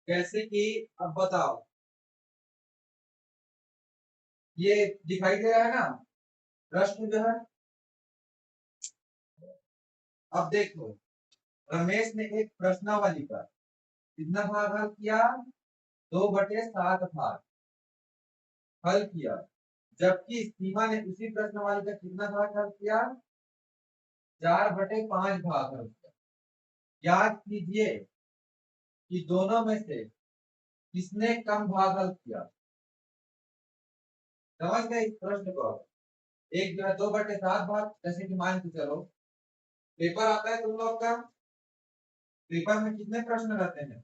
कैसे कि अब बताओ, ये दिखाई दे रहा है ना प्रश्न जो है। अब देखो, रमेश ने एक प्रश्नावली का कितना भाग हल किया? 2/7 भाग हल किया। जबकि सीमा ने उसी प्रश्नावली का कितना भाग हल किया? 4/5 भाग हल किया। याद कीजिए कि दोनों में से किसने कम भाग हल किया। समझ गए इस प्रश्न को? एक जो है 2/7 भाग, जैसे कि मान के चलो पेपर आता है तुम लोग का, पेपर में कितने प्रश्न रहते हैं?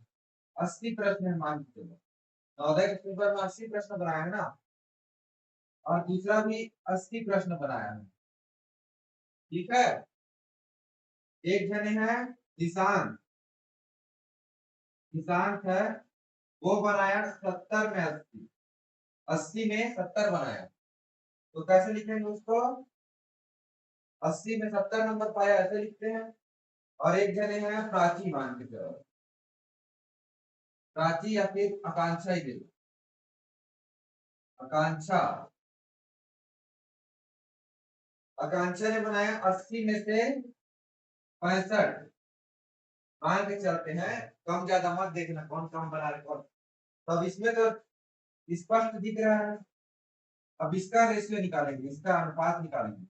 80 प्रश्न है मान के चलो। नवोदय के पेपर में 80 प्रश्न बनाया है ना, और दूसरा भी 80 प्रश्न बनाया है। ठीक है। एक जने है निशांत, निशांत है, वो बनाया 70 में 80, 80 में 70 बनाया। तो कैसे लिखेंगे उसको? 80 में 70 नंबर पाया ऐसे लिखते हैं। और एक जने है प्राची मान के चलो, प्राची या फिर आकांक्षा ही दे दो, आकांक्षा। आकांक्षा ने बनाया 80 में से 65। मान के चलते हैं, कम ज्यादा मत देखना कौन कम बना रहे कौन। तब इसमें तो स्पष्ट दिख रहा है। अब इसका रेशियो निकालेंगे, इसका अनुपात निकालेंगे।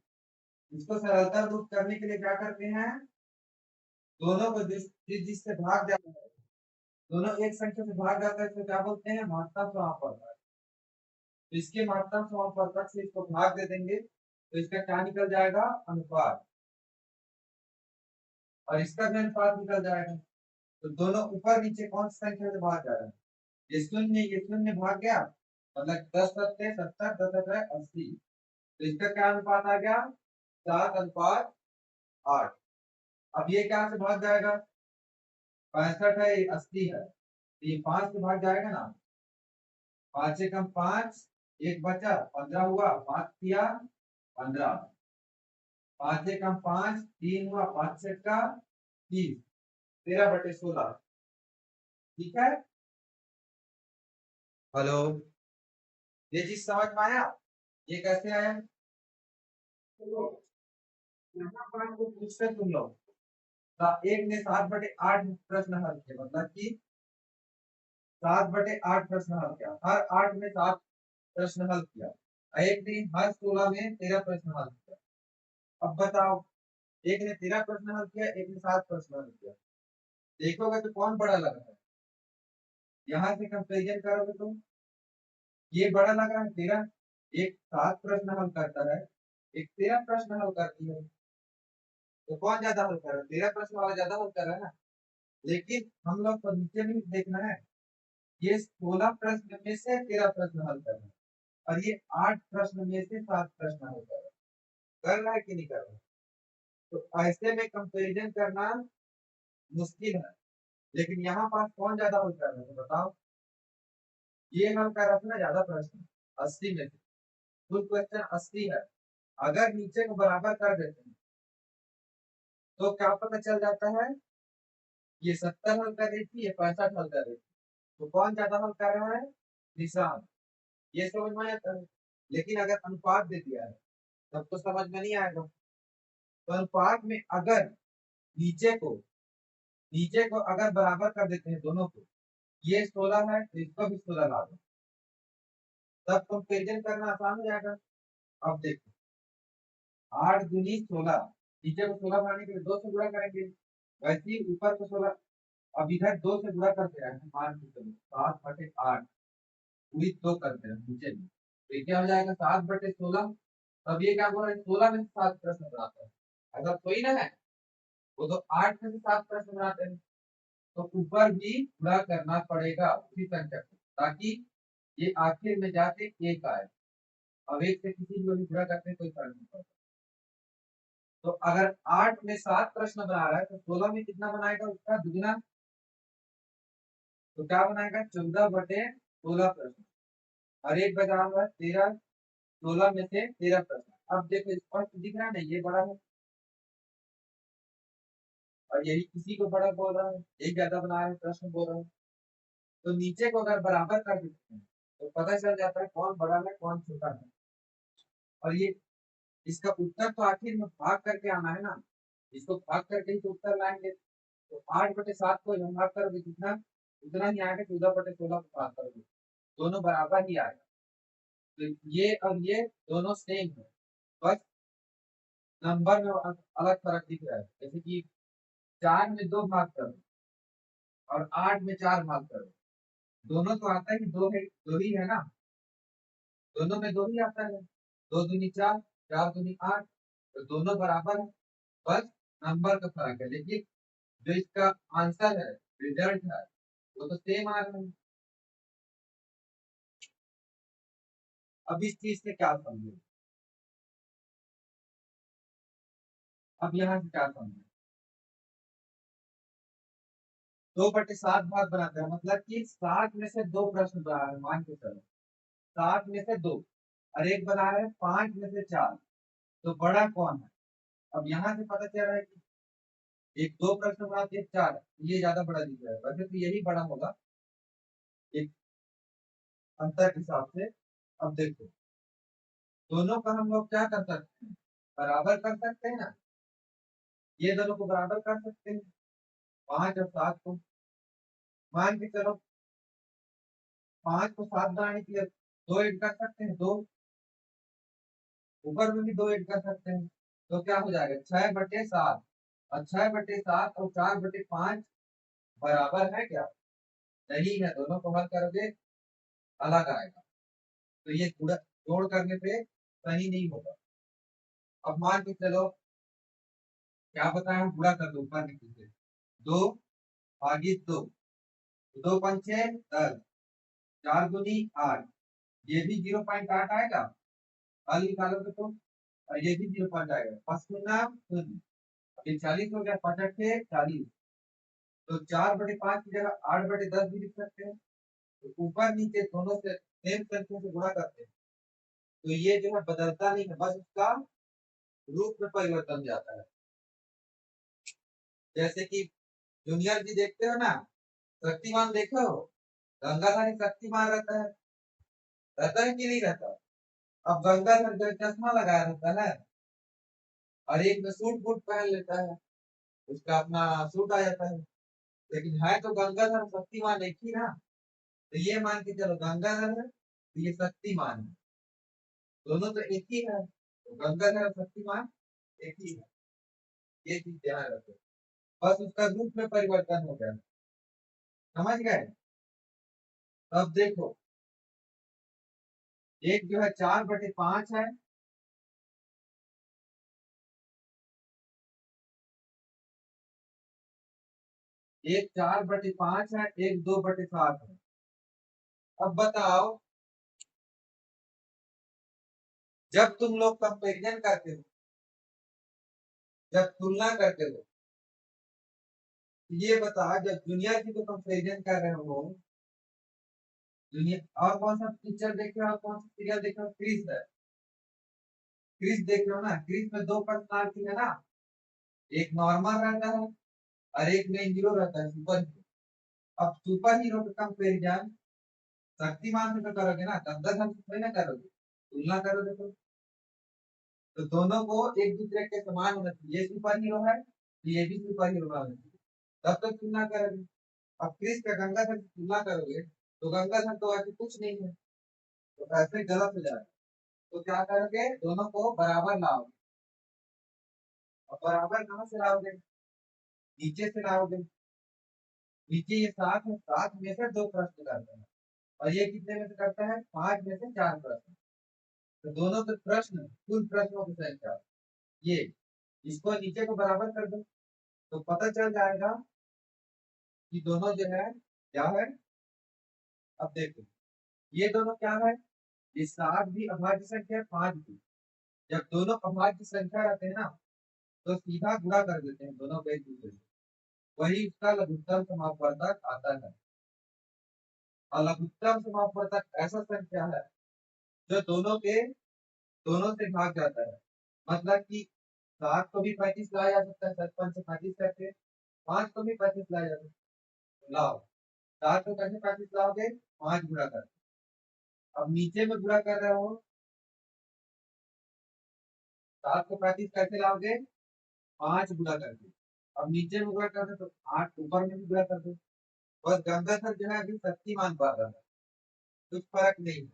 इसको सरलता रूप करने के लिए क्या करते हैं? दोनों को जिससे भाग जाता है, दोनों एक संख्या से भाग जाता है तो क्या बोलते हैं? महत्तम समापवर्तक। तो इसके महत्तम समापवर्तक से इसको भाग दे देंगे तो इसका क्या निकल जाएगा? अनुपात। और इसका भी अनुपात निकल जाएगा। तो दोनों ऊपर नीचे कौन सी संख्या से भाग जा रहे हैं? ये शून्य भाग गया, मतलब 10 सत्ते 70, 10 80। तो इसका क्या अनुपात आ गया? 7:8। अब ये क्या से भाग जाएगा? 65 है, ये 80 है, तो ये 5 से भाग जाएगा ना। 5 से कम 5, एक बचा 15 हुआ, 5 किया 15, 5 से कम 5, 3 हुआ, 5 से का 30, 13/16। ठीक है। हेलो, ये चीज समझ में आया? ये कैसे आया? तो यहाँ पर को पूछते तुम लोग, एक ने 7/8 प्रश्न हल किया, मतलब कि 7/8 प्रश्न हल किया, हर 8 में 7 प्रश्न हल किया। एक ने हर 16 में 13 प्रश्न हल किया। अब बताओ, एक ने 13 प्रश्न हल किया, एक ने 7 प्रश्न हल किया। देखोगे तो कौन बड़ा लग रहा है? यहाँ से कंपेरिजन करोगे तो ये बड़ा लग रहा है 13। एक 7 प्रश्न हल करता है, एक 13 प्रश्न हल करती है। तो कौन ज्यादा हल कर रहा है? 13 प्रश्न वाला ज्यादा हल कर रहा है ना। लेकिन हम लोग को नीचे भी देखना है, ये 16 प्रश्न में से 13 प्रश्न हल कर रहे हैं, और ये 8 प्रश्न में से 7 प्रश्न हल कर रहा है कि नहीं कर रहा है? तो ऐसे में कंपैरिजन करना मुश्किल है। लेकिन यहाँ पास कौन ज्यादा हल कर रहा है तो बताओ। ये हल कर रहा था ना ज्यादा प्रश्न, 80 में से। कुल क्वेश्चन 80 है। अगर नीचे को बराबर कर देते हैं तो क्या पता चल जाता है? ये 70 हल कर रही थी, ये 65 हल कर रही थी। तो कौन ज्यादा हल कर रहा है? निशान। ये समझ में आता है। लेकिन अगर अनुपात दे दिया है तब तो समझ में नहीं आएगा। तो अनुपात में अगर नीचे को नीचे को अगर बराबर कर देते हैं दोनों को, ये 16 है तो इसको भी 16 ला दो, तब कंपेरिजन करना आसान हो जाएगा। अब देखो, 8 दूनी 16, नीचे को 16 बनाने के लिए 2 से गुणा करेंगे, वैसे ही ऊपर को 16। अब इधर 2 से गुणा करते हैं, मान के चलो 7/8 पूरी 2 करते हैं नीचे में, तो ये क्या हो जाएगा? 7/16। अब ये क्या बोल रहे हैं? 16 में से 7 प्रश्न बनाते हैं। अगर कोई ना है वो तो 8 में से 7 प्रश्न बनाते हैं। तो ऊपर भी गुणा करना पड़ेगा उसी संख्या को, ताकि ये आखिर में जाके एक आए। अब एक से किसी को भी गुणा करते कोई फर्क नहीं पड़ता। तो अगर 8 में 7 प्रश्न बना रहा है तो 16 में कितना बनाएगा? उसका दुगना। तो क्या बनाएगा? 14/16 प्रश्न। और एक बचा हुआ है 13, 16 में से 13 प्रश्न। अब देखो स्पष्ट दिख रहा है ना, ये बड़ा है और यही किसी को बड़ा बोल रहा है, एक ज्यादा बना रहा है प्रश्न बोल रहा है। तो नीचे को अगर बराबर कर देते हैं तो पता चल जाता है कौन बड़ा है कौन छोटा है। और ये इसका उत्तर तो आखिर में भाग करके आना है ना, इसको भाग करके ही तो उत्तर लाएंगे। तो 8/7 को हम भाग करोगे कितना, उतना ही आएगा। 14/16 को भाग करोगे दोनों बराबर ही आएगा। तो ये और ये दोनों सेम है, बस नंबर में अलग फर्क दिख रहा है। जैसे कि 4 में 2 भाग करो और 8 में 4 भाग करो, दोनों तो आता है, दो है, दो ही है ना, दोनों में दो ही आता है। 2 दूनी 4, 4 दूनी 8, तो दोनों बराबर है, बस नंबर का फर्क है। लेकिन जो इसका आंसर है, रिजल्ट है, वो तो सेम आ रहा है। अब इस चीज से क्या समझे, अब यहाँ से क्या समझे, 2/7 भाग बनाते हैं, मतलब कि 7 में से 2 प्रश्न बना रहे हैं, मान के चलो 7 में से 2 और एक बना रहे हैं 5 में से 4, तो बड़ा कौन है। अब यहाँ से पता चल रहा है कि एक 2 प्रश्न बना के 4, ये ज्यादा बड़ा दिख रहा है, वैसे तो यही बड़ा होगा एक अंतर के हिसाब से। अब देखो दोनों का हम लोग क्या कर सकते हैं, बराबर कर सकते हैं ना, ये दोनों को बराबर कर सकते हैं 5 और 7 को। मान के चलो 5 को 7 बनाने के लिए 2 ऐड कर सकते हैं, 2 ऊपर में भी 2 ऐड कर सकते हैं, तो क्या हो जाएगा 6/7। और 6/7 और 4/5 बराबर है क्या, नहीं है, दोनों को हल करोगे अलग आएगा, तो ये जोड़ करने पे सही नहीं होगा। अब मान के चलो क्या बताया, हम पूरा कर दो ऊपर नीचे से, 2/2, 2 पंचे 10, 4 दूनी 8, ये भी 0.8 आएगा, हल निकालोगे तो, और ये भी 0 आएगा, 5 शून्य, अभी 40 हो गया, 5×8 = 40, तो 4/5 की जगह 8/10 भी लिख सकते हैं। तो ऊपर नीचे दोनों से सेम संख्या से गुणा करते हैं, तो ये जो है बदलता नहीं है, बस उसका रूप में परिवर्तन जाता है। जैसे कि जूनियर जी देखते हो ना, शक्तिमान देखो, गंगाधर शक्तिमान रहता है कि नहीं रहता। अब गंगाधर जो चश्मा लगाया रहता है और एक में सूट बूट पहन लेता है, उसका अपना सूट आ जाता है, लेकिन है तो गंगाधर शक्तिमान एक ही ना। तो ये मान के चलो गंगाधर है तो ये शक्तिमान है, दोनों तो एक ही है, तो गंगाधर और शक्तिमान एक ही है, ये चीज ध्यान रखो, बस उसका रूप में परिवर्तन हो गया, समझ गए। अब देखो एक जो है 4/5 है, एक 4/5 है, एक 2/7 है। अब बताओ जब तुम लोग कंपेरिजन करते हो, जब तुलना करते हो, ये बता, जब दुनिया की तो कंपेरिजन कर रहे हो, दुनिया और कौन सा पिक्चर देखे हो, कौन सा सीरियल देखे हो, क्रिस है, क्रिस देख रहे हो ना, क्रिस में 2 पर्सनालिटी है ना, एक नॉर्मल रहता है और एक में हीरो रहता है, सुपर हीरो। अब सुपर हीरो का कंपेरिजन शक्तिमान से तो करोगे ना, गंगाधर से थोड़ी ना करोगे, तुलना करोगे तो दोनों को एक दूसरे के समान होना चाहिए, ये सुपर हीरो है तो ये भी सुपर हीरो होना चाहिए, तब तक तुलना करोगे। अब क्रिस का गंगाधर से तुलना करोगे तो गंगाधर तो ऐसे कुछ नहीं है, तो ऐसे गलत हो जाएगा। तो क्या करोगे, दोनों को बराबर लाओगे। अब बराबर कहाँ से लाओगे, नीचे से लाओगे, नीचे ये 7 है, 7 में से 2 प्रश्न करते हैं और ये कितने में से करता है, 5 में से 4 प्रश्न, तो दोनों के प्रश्न कुल प्रश्नों की संख्या, ये इसको नीचे को बराबर कर दो तो पता चल जाएगा कि दोनों जो है क्या है। अब देखो ये दोनों क्या है, ये 7 भी अभाज्य संख्या है, 5 भी। जब दोनों अभाज्य संख्या रहते हैं ना तो सीधा गुणा कर देते हैं दोनों को एक दूसरे से, वही उसका लघुत्तम समापवर्तक आता है। और लघुत्तम समापवर्तक ऐसा संख्या है जो दोनों से भाग जाता है, मतलब कि 7 को भी 35 लाया जा सकता है, 7 5 से 35 करके, 5 को भी 35 लाया जा सकता है, लाओ सात को कैसे 35 लाओगे, 5 गुणा कर, अब नीचे में गुणा कर रहे हो, 7 को 35 कैसे लाओगे, 5 गुणा करके, अब नीचे में गुणा कर दो तो 8 ऊपर में भी गुणा कर दो। बस गंगाधर जो है अभी शक्तिमान पा रहा है, कुछ फर्क नहीं है,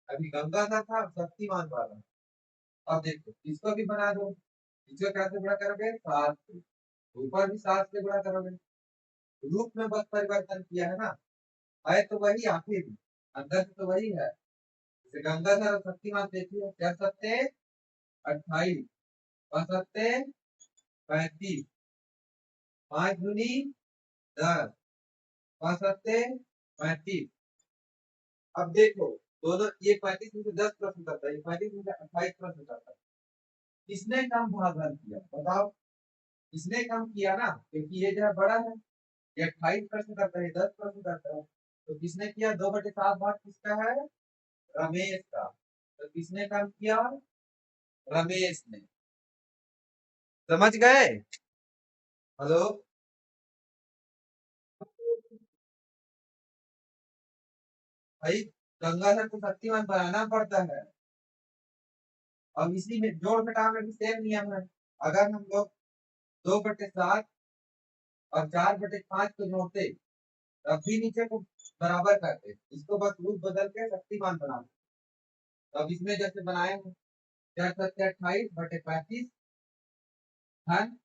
अभी गंगाधर था अब शक्तिमान पा रहा है। अब देखो इसको भी बना दो, इसको कैसे गुणा करोगे, 7 से, ऊपर भी 7 से गुणा करोगे, रूप में बस परिवर्तन किया है ना, है तो वही आखिर भी, अंदर से तो वही है। जैसे गंगाधर और शक्तिमान देखिए, क्या सकते 28 और सत्ते 35, 5 दूनी 10 और सत्ते 35। अब देखो दोनों, ये 35 में से 10 प्रश्न करता है, ये 35 में से 28 प्रश्न करता है, किसने कम भागफल किया बताओ, इसने कम किया ना, क्योंकि ये जो है बड़ा है, ये 28 प्रश्न करता है, 10 प्रश्न करता है, तो किसने किया, 2/7 भाग किसका है, रमेश का, तो किसने कम किया, रमेश ने। समझ गए, हेलो, भाई गंगाधर को शक्तिमान बनाना पड़ता है। अब इसी में जोड़ घटाव में भी सेम नियम है, अगर हम लोग 2/7 और 4/5 को जोड़ते तब भी नीचे को बराबर करते, इसको बस रूप बदल के शक्तिमान बनाते। तो अब इसमें जैसे बनाए हैं, 4×7 = 28/35, धन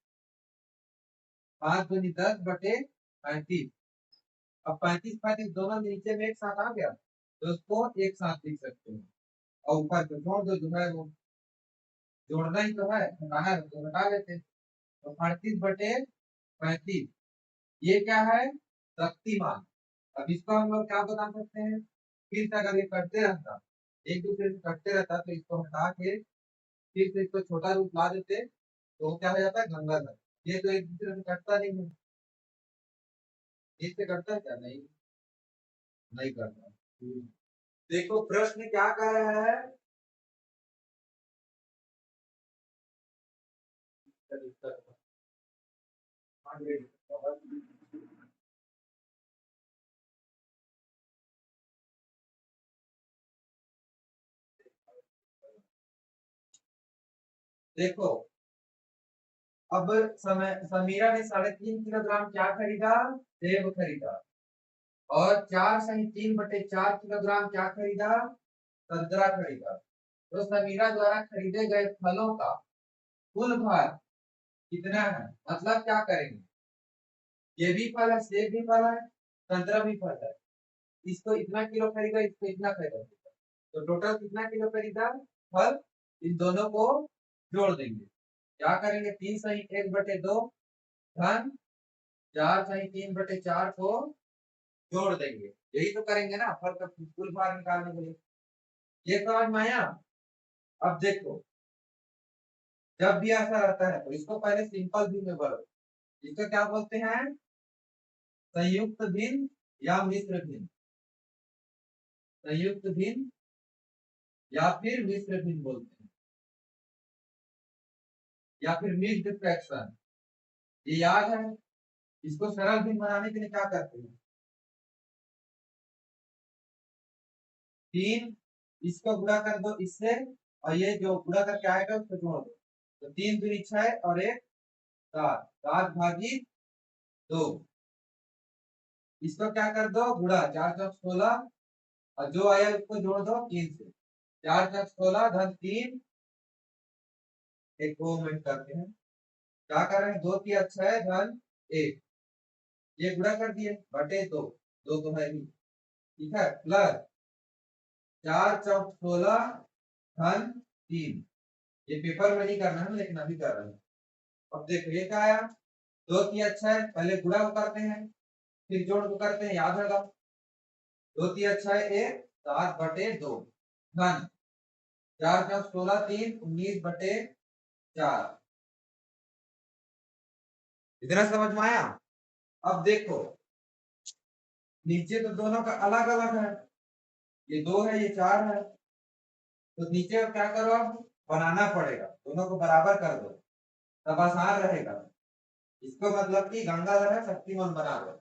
5×10/35। अब 35 दोनों नीचे में एक साथ आ गया, तो उसको एक साथ लिख सकते हैं, और ऊपर को जोड़ दो, जो है वो जोड़ना ही तो है, घटाना है तो घटा लेते, तो 38/35 ये क्या है, शक्तिमान। अब इसको हम लोग क्या बता सकते हैं, फिर से अगर ये करते रहता, एक दूसरे से कटते रहता, तो इसको हटा के फिर से इसको छोटा रूप ला देते, तो वो क्या हो जाता है, गंगाधर। ये तो एक दूसरे से कटता नहीं है, इससे करता है क्या, नहीं नहीं करता। देखो प्रश्न क्या कह रहा है, देखो अब समय समीरा ने 3.5 किलोग्राम क्या खरीदा, सेब खरीदा, और 4×3/4 किलोग्राम क्या खरीदा, संतरा खरीदा। तो समीरा द्वारा खरीदे गए फलों का कुल भार कितना है, मतलब क्या करेंगे, ये भी फल है, सेब भी फल है, संतरा भी फल है, इसको इतना किलो खरीदा, इसको इतना खरीदा, तो टोटल कितना किलो खरीदा फल, इन दोनों को जोड़ देंगे, क्या करेंगे, 3×1/2 धन 4×3/4 को जोड़ देंगे, यही तो करेंगे ना फल का कुल भार निकालने के लिए। ये समझ में आया। अब देखो जब भी ऐसा रहता है तो इसको पहले सिंपल भी में बढ़ो, इसको क्या बोलते हैं, संयुक्त भिन्न या मिश्र भिन्न, संयुक्त भिन्न या फिर मिश्र भिन्न बोलते हैं, या फिर मिक्स्ड फ्रैक्शन। ये याद है, इसको सरल भिन्न बनाने के लिए क्या करते हैं, 3 इसको गुणा कर दो इससे, और ये जो गुणा करके आएगा उसको जोड़ दो, तो 3×2 = 6 और 1 7, 7/2, इसको क्या कर दो गुणा, 4×16, और जो आया उसको जोड़ दो 3 से, 4×16 धन 3, एक 2 मिनट करते हैं, क्या कर रहे हैं, 2×6 धन 1, ये गुणा कर दिए बटे 2, 2 तो है नहीं, ठीक है, प्लस 4×16 धन 3, ये पेपर में नहीं करना है लेकिन अभी कर रहे हैं। अब देखो ये क्या आया, 2×6, पहले गुणा को करते हैं फिर जोड़ को करते हैं, याद होगा, 2×6 1, 7/2 धन 4×16 3, 19/4, इतना समझ में आया। अब देखो नीचे तो दोनों का अलग अलग है, ये 2 है ये 4 है, तो नीचे क्या करो, अब बनाना पड़ेगा, दोनों को बराबर कर दो, तब आसान रहेगा, इसको मतलब कि गंगाधर है शक्तिमान बना दो,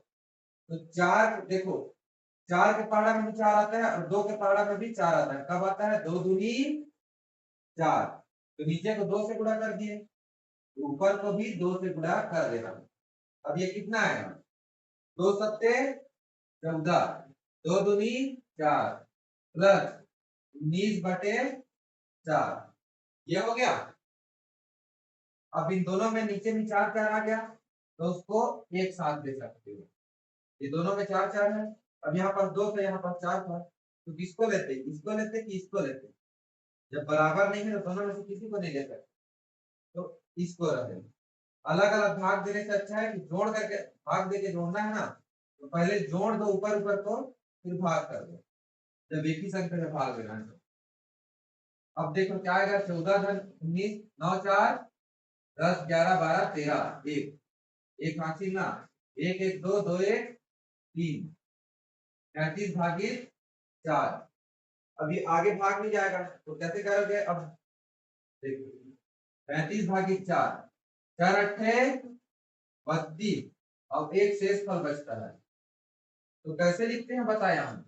तो 4 देखो, 4 के पहाड़ा में भी 4 आता है और 2 के पहाड़ा में भी 4 आता है। कब आता है? 2 दूनी 4। तो नीचे को 2 से गुणा कर दिए, तो ऊपर को भी 2 से गुणा कर देना। अब ये कितना आएगा? 2 सत्ते 14, 2 दूनी 4 प्लस 19/4, ये हो गया। अब इन दोनों में नीचे में 4 4 आ गया, तो उसको एक साथ दे सकते हो। ये दोनों में 4 4 है। अब यहाँ पर 2 था, यहाँ पर 4 था, तो किसको लेते? इसको लेते कि इसको लेते? जब बराबर नहीं है तो दोनों में से किसी को नहीं ले सकते, तो इसको रहे। अलग अलग भाग देने से अच्छा है कि जोड़ करके भाग दे के जोड़ना है ना, तो पहले जोड़ दो ऊपर ऊपर को, फिर भाग कर दो जब एक ही संख्या में भाग देना है तो। अब देखो क्या आएगा? 14 धन 19, 9 4 10 11 12 13, एक एक हासिल ना, 1 1 2 2 1 3, 35/4। अभी आगे भाग नहीं जाएगा तो कैसे करोगे? अब देखो 35/4, 4 अट्ठे 32, अब एक शेष फल बचता है, तो कैसे लिखते हैं बताया हम?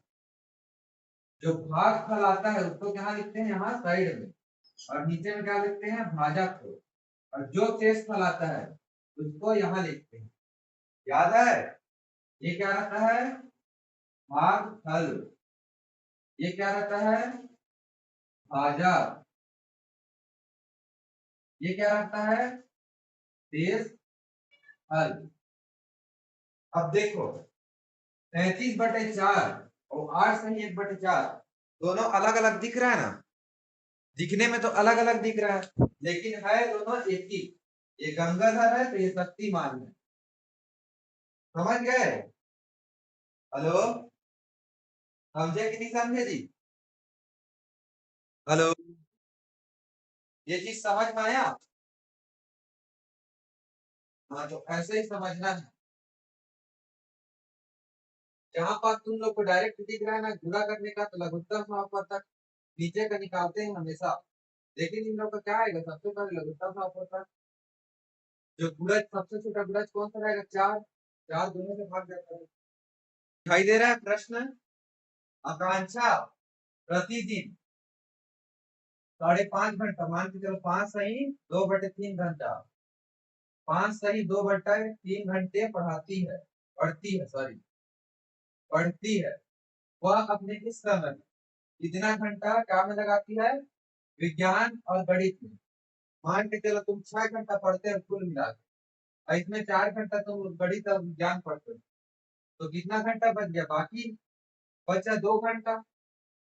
जो भाग फल आता है उसको क्या लिखते हैं? यहाँ साइड में, और नीचे में क्या लिखते हैं? भाजक को। और जो शेष फल आता है उसको यहाँ लिखते हैं। याद है? ये क्या रहता है? भाग फल। ये क्या रहता है? भाजक। ये क्या रहता है? शेष फल। अब देखो 33/4 और 8 - 1/4 दोनों अलग अलग दिख रहा है ना? दिखने में तो अलग अलग दिख रहा है, लेकिन है दोनों एक ही। ये गंगाधर है तो ये शक्तिमान है। समझ गए? हेलो, समझे कि नहीं समझे जी? हेलो, ये चीज समझ में आया? हाँ, तो ऐसे ही समझना है। जहां पर तुम लोग को डायरेक्ट दिख रहा है ना गुणा करने का, तो लघुत्तम समापवर्तक नीचे का निकालते हैं हमेशा। लेकिन इन लोग का क्या आएगा? सबसे पहले लघुत्तम समापवर्तक। जो गुणज सबसे छोटा गुणज कौन सा रहेगा? 4। 4 दोनों से भाग जाता है। दिखाई दे रहा है प्रश्न? आकांक्षा प्रतिदिन 5.5 घंटा, मान के चलो 5 सही 2/3 घंटा, 5 सही 2/3 घंटे पढ़ती है सॉरी, पढ़ती है। वह अपने इस समय कितना घंटा क्या में लगाती है? विज्ञान और गणित में। मान के चलो तुम 6 घंटा पढ़ते हो कुल मिला के, और इसमें 4 घंटा तुम गणित और विज्ञान पढ़ते हो, तो कितना घंटा बच गया? बाकी बचा 2 घंटा।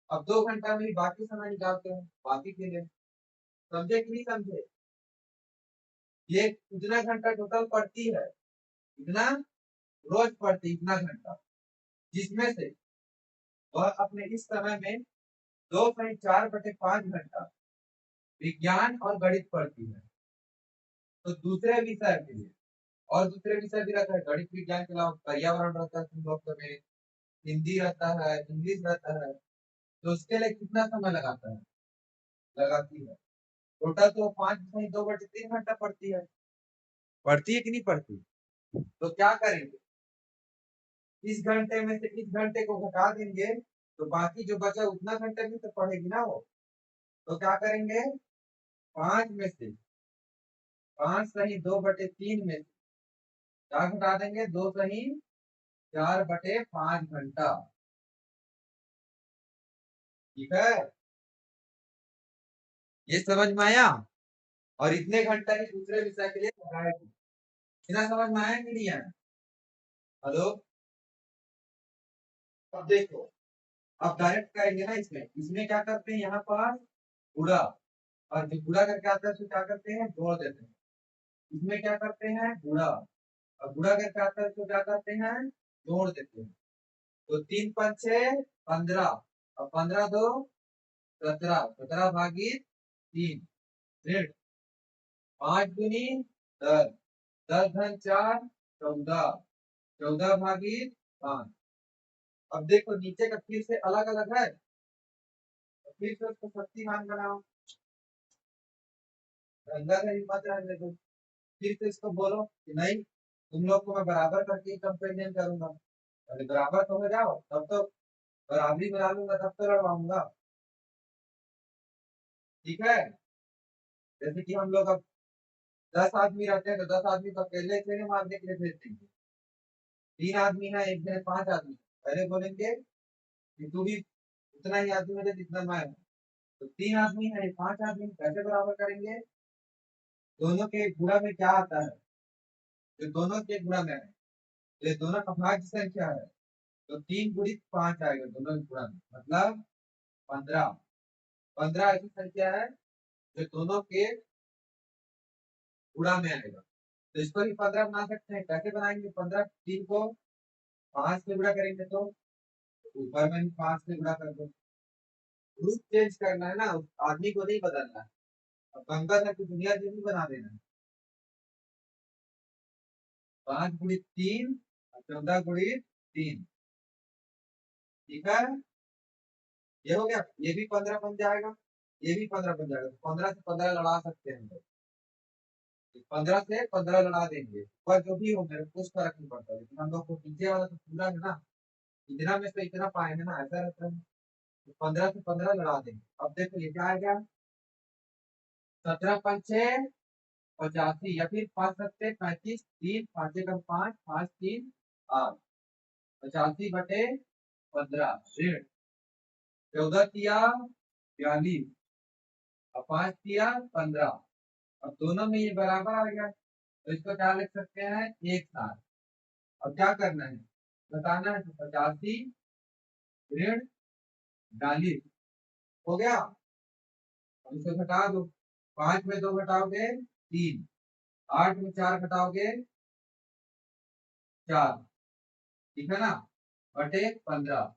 अब 2 घंटा में ही बाकी समय निकालते हैं बाकी के लिए। समझे कि नहीं समझे? ये कितना घंटा टोटल पढ़ती है? इतना रोज पढ़ती, इतना घंटा, जिसमें से वह अपने इस समय में 2.4/5 घंटा विज्ञान और गणित पढ़ती है। तो दूसरे विषय के लिए, और दूसरे विषय भी रहता है गणित विज्ञान के अलावा, पर्यावरण रहता है तुम लोग में, हिंदी रहता है, इंग्लिश रहता है, तो उसके लिए कितना समय लगाता है? लगाती है टोटल तो 5.2/3 घंटा पढ़ती है। पढ़ती है कि नहीं पढ़ती? तो क्या करेंगे? इस घंटे में से इस घंटे को घटा देंगे, तो बाकी जो बचा उतना घंटे भी तो पढ़ेगी ना वो। तो क्या करेंगे? 5 में से 5 सही 2/3 में से क्या घटा देंगे? 2 सही 4/5 घंटा। ठीक है, ये समझ में आया? और इतने घंटा ही दूसरे विषय के लिए लगाएगी। इतना समझ में आया कि नहीं आया? हेलो, अब देखो, अब डायरेक्ट करेंगे ना इसमें। इसमें क्या करते हैं? यहाँ पर गुणा, और जो गुणा करके आता है उसको क्या करते हैं? जोड़ देते हैं। इसमें क्या करते हैं? गुणा, और गुणा करके आता है उसको क्या करते हैं? जोड़ देते हैं। तो 3×5 = 15, और 15×2 = 17, 17/3, फिर 5×2 = 10, 10×4 = 14, 14/5। अब देखो नीचे का फिर से अलग अलग है, तो फिर से उसको शक्तिमान बनाओ। गंगा का हिम्मत रहने दो। फिर से इसको बोलो कि नहीं, तुम लोग को मैं बराबर करके कंपेरिजन करूंगा। अरे बराबर तो हो जाओ तब तो, बराबरी बना लूंगा तब तो लड़वाऊंगा। ठीक है, जैसे कि हम लोग अब 10 आदमी रहते हैं तो 10 आदमी को अकेले अकेले मारने के लिए भेज देंगे। 3 आदमी है, एक जगह 5 आदमी, पहले बोलेंगे कि तू भी उतना ही आदमी है जितना मैं हूँ। तो 3 आदमी है, 5 आदमी कैसे बराबर करेंगे? दोनों के गुणा में क्या आता है? जो दोनों के गुणा में है, ये दोनों का भाज्य संख्या है, तो 3 गुणित 5 आएगा दोनों के गुणा में, मतलब 15। 15 ऐसी संख्या है जो दोनों के गुणा में आएगा। तो इसको भी 15 बना सकते हैं। कैसे बनाएंगे? 15 3 को 5 से गुणा करेंगे तो ऊपर में भी 5 से गुणा कर दो। ग्रुप चेंज करना है ना, उस आदमी को नहीं बदलना है। अब पंकज है तो दुनिया जैसी बना देना है। 5 गुणित 3 और 14 गुणित 3। ठीक है, ये हो गया। ये भी 15 बन जाएगा, ये भी 15 बन जाएगा। 15 से 15 लड़ा सकते हैं हम लोग। 15 से 15 लड़ा देंगे, पर जो भी हो मेरे को कुछ फर्क नहीं पड़ता, लेकिन हम लोग को पीछे वाला तो पूरा है ना, इतना में से इतना पाएंगे ना, ऐसा रहता है। तो 15 से 15 लड़ा देंगे। अब देखो ये क्या आएगा, 17 पंचे 85, या फिर 5 सत्ते 35, 3 5 एकम 5, 5 3 8, 85/15 ऋण 14 तिया 42 और 5 तिया 15। अब दोनों में ये बराबर आ गया, तो इसको क्या लिख सकते हैं? एक साथ। अब क्या करना है, बताना है। तो 85 ऋण 42 हो गया। अब इसे घटा दो। 5 में 2 घटाओगे 3, 8 में 4 घटाओगे 4, ठीक है ना, बटे 15।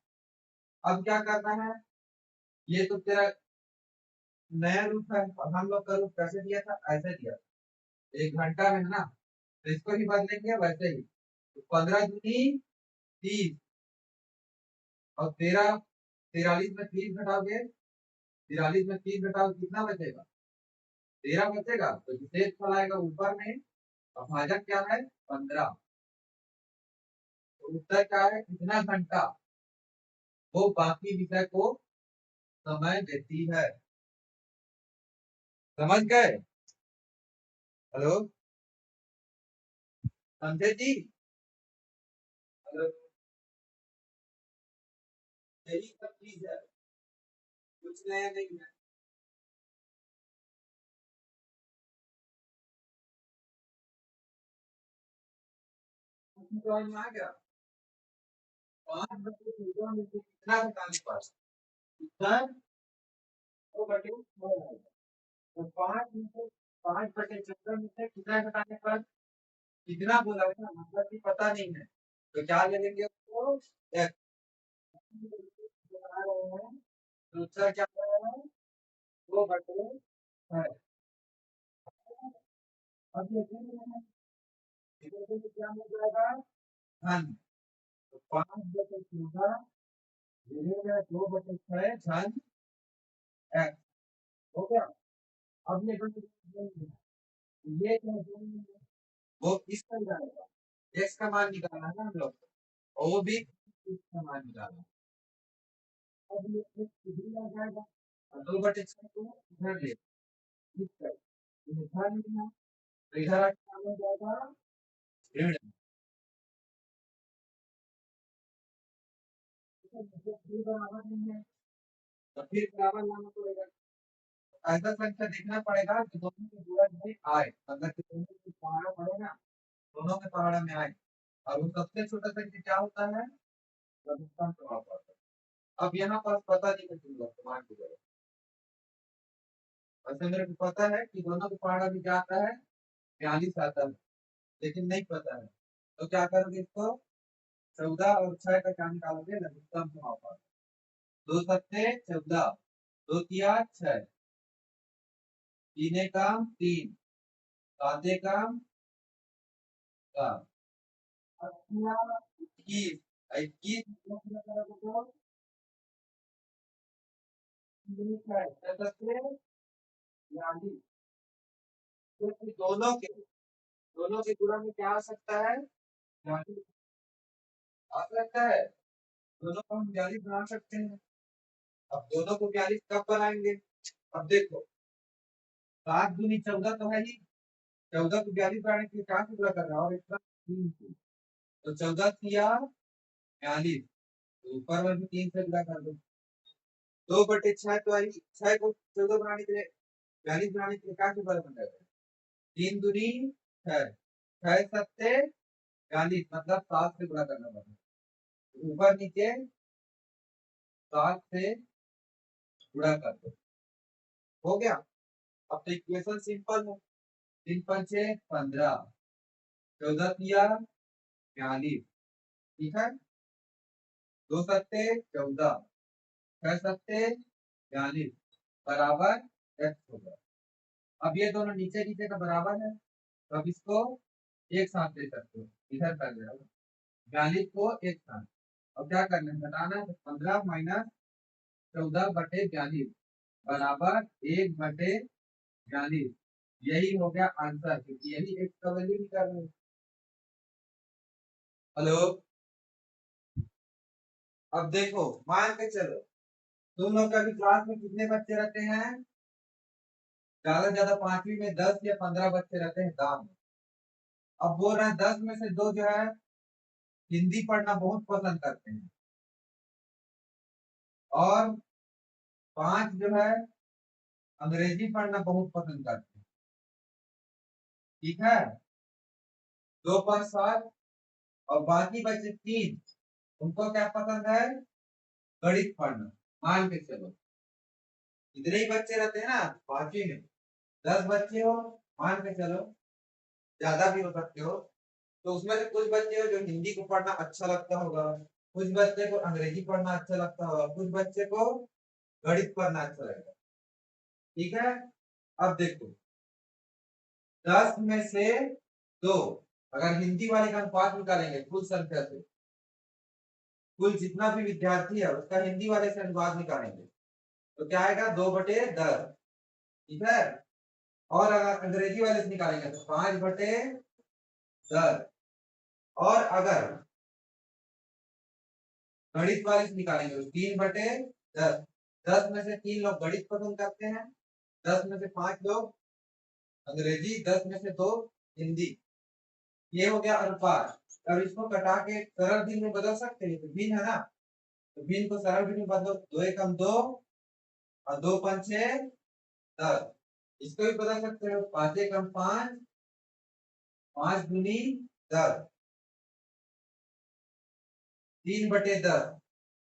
अब क्या करना है, ये तो तेरा नया रूप है, और हम लोग का रूप कैसे दिया था? ऐसे दिया था, 1 घंटा में है ना, तो इसको भी बदलेंगे वैसे ही। तो 15 दूनी 30, और 43 में 30 घटाओगे, 43 में 30 घटाओगे कितना बचेगा? 13 बचेगा। तो जो शेष फल आएगा ऊपर में, और भाजक क्या है? 15। तो उत्तर क्या है? कितना घंटा वो बाकी विषय को समय देती है। समझ गए? हेलो, समझे जी? हेलो, यही सब चीज है, कुछ नया नहीं है। समझ में आ गया? 5/14 में से कितना घटाने पर उत्तर 2/6 आएगा। तो 5/14 में से कितना घटाने पर कितना बोला है ना, मतलब कि पता नहीं है, तो क्या ले लेंगे उसको? x बना रहे हैं, तो उत्तर क्या आ रहा है? 2/6। अब ये इधर से क्या मिल जाएगा? धन। तो 5/14 मिलेगा 2/6 धन x। हो गया। अब ये ये क्या है? वो इस पर जाएगा, x का मान निकालना है ना हम लोग, और वो भी x का मान निकालना। अब ये x इधर आ जाएगा, और 2/6 को इधर ले, इस पर ये धन लिया, तो इधर आके क्या हो जाएगा? ऋण। तो मतलब फिर बराबर नहीं है, तो फिर बराबर लाना पड़ेगा। ऐसा संख्या देखना पड़ेगा कि दोनों के गुणज में आए, मतलब कि दोनों के पहाड़ा पड़े ना, दोनों के पहाड़ा में आए। और वो सबसे छोटा संख्या क्या होता है? लघुत्तम प्रभाव होता है। अब यहाँ पर पता नहीं है तुम लोग को, मान के चलो, वैसे मेरे को पता है कि दोनों के पहाड़ा में क्या आता है? 42 आता है, लेकिन नहीं पता है। तो क्या करोगे इसको? 14 और 6 का क्या निकालोगे? लघुत्तम प्रभाव पर। 2 सत्ते 14, 2 तिया 6, 3 एकम 3, 7 एकम 7, 21, 21 क्योंकि दोनों के गुणा में क्या आ सकता है? 42। आता लगता है दोनों को हम 42 बना सकते हैं। अब दोनों को 42 कब बनाएंगे? अब देखो 7 दूनी 14 तो है ही, 14 को 42 बनाने के लिए क्या से गुणा करना है और इसका 3 से, तो 14 किया 42, तो ऊपर में भी 3 से गुणा कर दो। 2/6 तो आई, 6 को 14 बनाने के लिए 42 बनाने के लिए क्या से गुणा बन जाएगा? 3 दूनी 6, 6 सत्ते 42, मतलब 7 से गुणा करना पड़ेगा। ऊपर नीचे 7 से गुणा कर दो, हो गया। अब तो इक्वेशन सिंपल है, 3 पंचे 15, 14 किया 42, ठीक है। 2 सत्ते 14, 6 सत्ते 42 बराबर x होगा। अब ये दोनों नीचे नीचे का बराबर है, तो अब इसको एक साथ ले सकते हो, इधर कर जाओ 42 को एक साथ। अब क्या करना है, घटाना है, तो 15 माइनस 14/42 बराबर 1/42। यही हो गया आंसर, क्योंकि यही एक्स का वैल्यू निकाल रहे हैं। हेलो, अब देखो मान के चलो तुम लोग कभी क्लास में कितने बच्चे रहते हैं? ज्यादा से ज्यादा पांचवी में 10 या 15 बच्चे रहते हैं गांव में। अब बोल रहे हैं 10 में से 2 जो है हिंदी पढ़ना बहुत पसंद करते हैं, और 5 जो है अंग्रेजी पढ़ना बहुत पसंद करते हैं, ठीक है। 2 5 7, और बाकी बचे 3, उनको क्या पसंद है? गणित पढ़ना। मान के चलो इतने ही बच्चे रहते हैं ना पांचवी में, 10 बच्चे हो, मान के चलो ज्यादा भी हो सकते हो, तो उसमें से कुछ बच्चे हो जो हिंदी को पढ़ना अच्छा लगता होगा, कुछ बच्चे को अंग्रेजी पढ़ना अच्छा लगता होगा, कुछ बच्चे को गणित पढ़ना अच्छा लगेगा, ठीक है। अब देखो 10 में से 2, अगर हिंदी वाले का अनुपात निकालेंगे कुल संख्या से, कुल जितना भी विद्यार्थी है उसका हिंदी वाले से अनुपात निकालेंगे, तो क्या आएगा 2/10, ठीक है। और अगर अंग्रेजी वाले से निकालेंगे तो 5/10, और अगर गणित वाले से निकालेंगे तो 3/10। 10 में से 3 लोग गणित पसंद करते हैं, 10 में से 5 लोग अंग्रेजी, 10 में से 2 हिंदी। ये हो गया अनुपात। अब इसको कटा के सरल भिन्न में बदल सकते हैं, तो भिन्न है ना, तो भिन्न को सरल भिन्न में बदलो, 2 एकम 2 और 2 पंचे 10। इसको भी बदल सकते हो, 5 एकम 5, 5 दूनी 10, 3/10,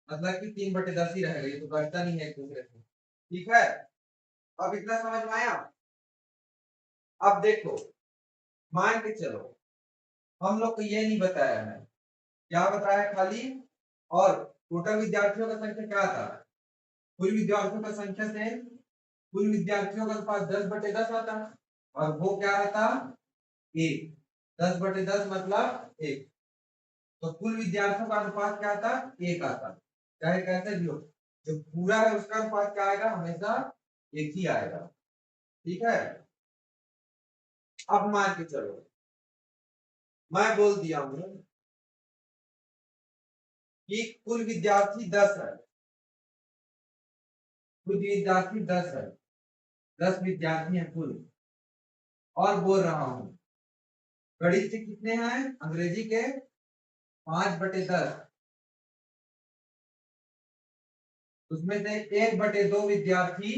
मतलब कि 3/10 ही रहेगा, ये तो बढ़ता नहीं है एक दूसरे से, ठीक है। अब इतना समझ में आया। अब देखो मान के चलो हम लोग को ये नहीं बताया है, क्या बताया खाली, और टोटल विद्यार्थियों का संख्या क्या था? कुल विद्यार्थियों का संख्या से कुल विद्यार्थियों का पास 10/10 आता, और वो क्या रहता? 1। 10/10 मतलब 1, तो कुल विद्यार्थियों का अनुपात क्या आता? 1 आता, चाहे कैसे भी हो, जो पूरा है उसका अनुपात क्या आएगा? हमेशा 1 ही आएगा, ठीक है। अब मान के चलो मैं बोल दिया हूं कि कुल विद्यार्थी 10 है, कुल विद्यार्थी 10 है, 10 विद्यार्थी हैं कुल, और बोल रहा हूं गणित के कितने हैं? अंग्रेजी के 5/10, उसमें से 1/2 विद्यार्थी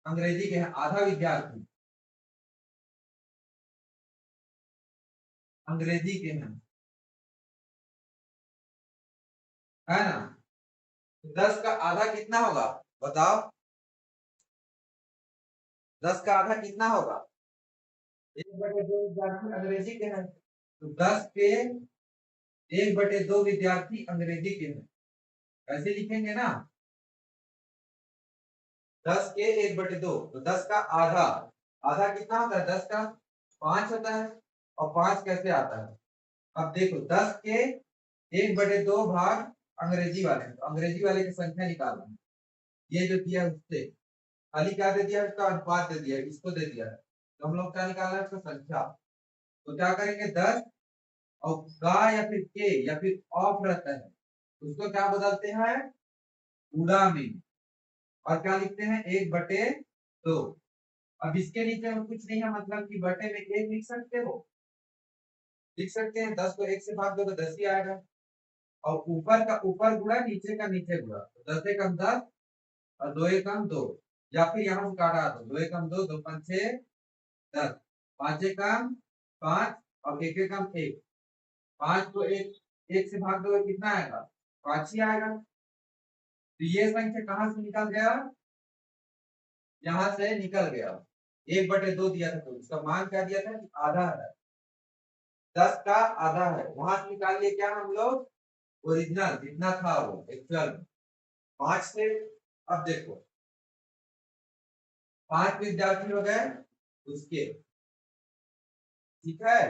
अंग्रेजी के हैं, आधा विद्यार्थी अंग्रेजी के हैं, है ना। 10 का आधा कितना होगा बताओ? 10 का आधा कितना होगा? 1/2 विद्यार्थी अंग्रेजी के हैं, तो 10 के 1/2 विद्यार्थी अंग्रेजी के हैं, ऐसे लिखेंगे ना। 10 के 1/2, तो 10 का आधा, आधा कितना होता है? 10 का 5 होता है, और 5 कैसे आता है? अब देखो 10 के 1/2 भाग अंग्रेजी वाले, तो अंग्रेजी वाले की संख्या निकालना है, ये जो दिया है उससे खाली क्या दे दिया? उसका अनुपात दे दिया है, इसको दे दिया है, तो हम लोग क्या निकालना है? उसका संख्या। तो क्या करेंगे 10 और का या फिर के या फिर ऑफ रहता है उसको क्या बदलते हैं, गुणा में, और क्या लिखते हैं, 1/2। अब इसके नीचे में कुछ नहीं है, मतलब कि बटे में 1 लिख सकते हो, लिख सकते हैं। 10 को 1 से भाग दो तो 10 ही आएगा, और ऊपर का ऊपर गुणा, नीचे का नीचे गुणा, तो 10 एकम 10 और 2 एकम 2, या फिर यहाँ से काटा दो, 2 एकम 2, 2 5 6 10, 5 एकम 5 और 1 एकम 1, 5 को 1 से भाग दोगे कितना आएगा, 5 ही आएगा। तो ये संख्या कहां से निकल गया, यहाँ से निकल गया। 1/2 दिया था तो उसका मान क्या दिया था, आधा है, 10 का आधा है, वहां से निकाल लिए क्या हम लोग, ओरिजिनल जितना था वो एक्चुअल 5 से। अब देखो 5 विद्यार्थी हो गए उसके, ठीक है,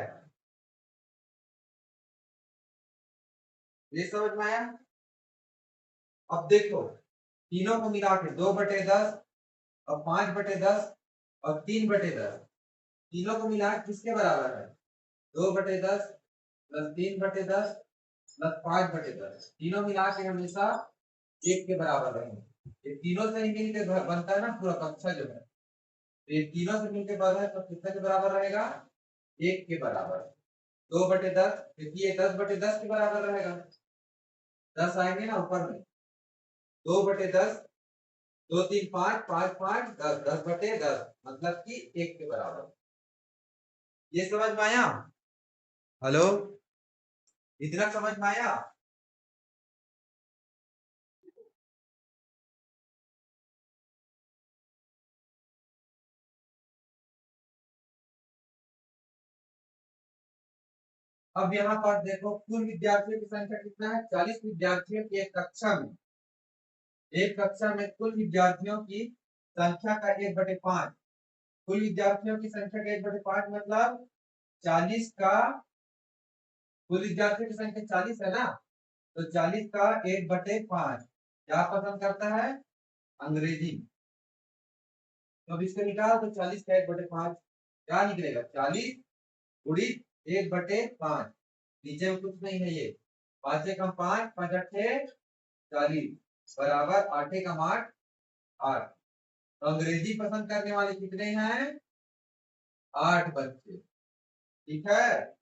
ये समझ में आया। अब देखो तीनों को मिला के 2/10 और 5/10 और 3/10, तीनों को मिला के किसके बराबर है, 2/10 प्लस 3/10 प्लस 5/10, तीनों मिला के हमेशा 1 के बराबर रहेंगे। ये तीनों से ही मिलकर बनता है ना पूरा कक्षा जो है, तो ये तीनों से मिलकर बना है तो कितने के बराबर रहेगा, 1 के बराबर। 2/10 क्योंकि ये 10/10 के बराबर रहेगा, 10 आएंगे ना ऊपर में, 2/10, 2 3 5 5 5 10, 10/10 मतलब कि 1 के बराबर। ये समझ में आया, हेलो, इतना समझ में आया। अब यहाँ पर देखो कुल विद्यार्थियों की संख्या कितना है, 40 विद्यार्थियों की एक कक्षा में, एक कक्षा में कुल विद्यार्थियों की संख्या का 1/5, कुल विद्यार्थियों की संख्या का 1/5 मतलब 40 का, कुल विद्यार्थियों की संख्या 40 है ना, तो 40 का 1/5 क्या पसंद करता है, अंग्रेजी। तो अब इसको निकाल तो 40 का 1/5 क्या निकलेगा, 40 गुणित 1/5, नीचे में कुछ नहीं है ये, 5 एकम 5, 5 अट्ठे 40 बराबर 8 एकम 8 8। तो अंग्रेजी पसंद करने वाले कितने हैं, 8 बच्चे, ठीक है।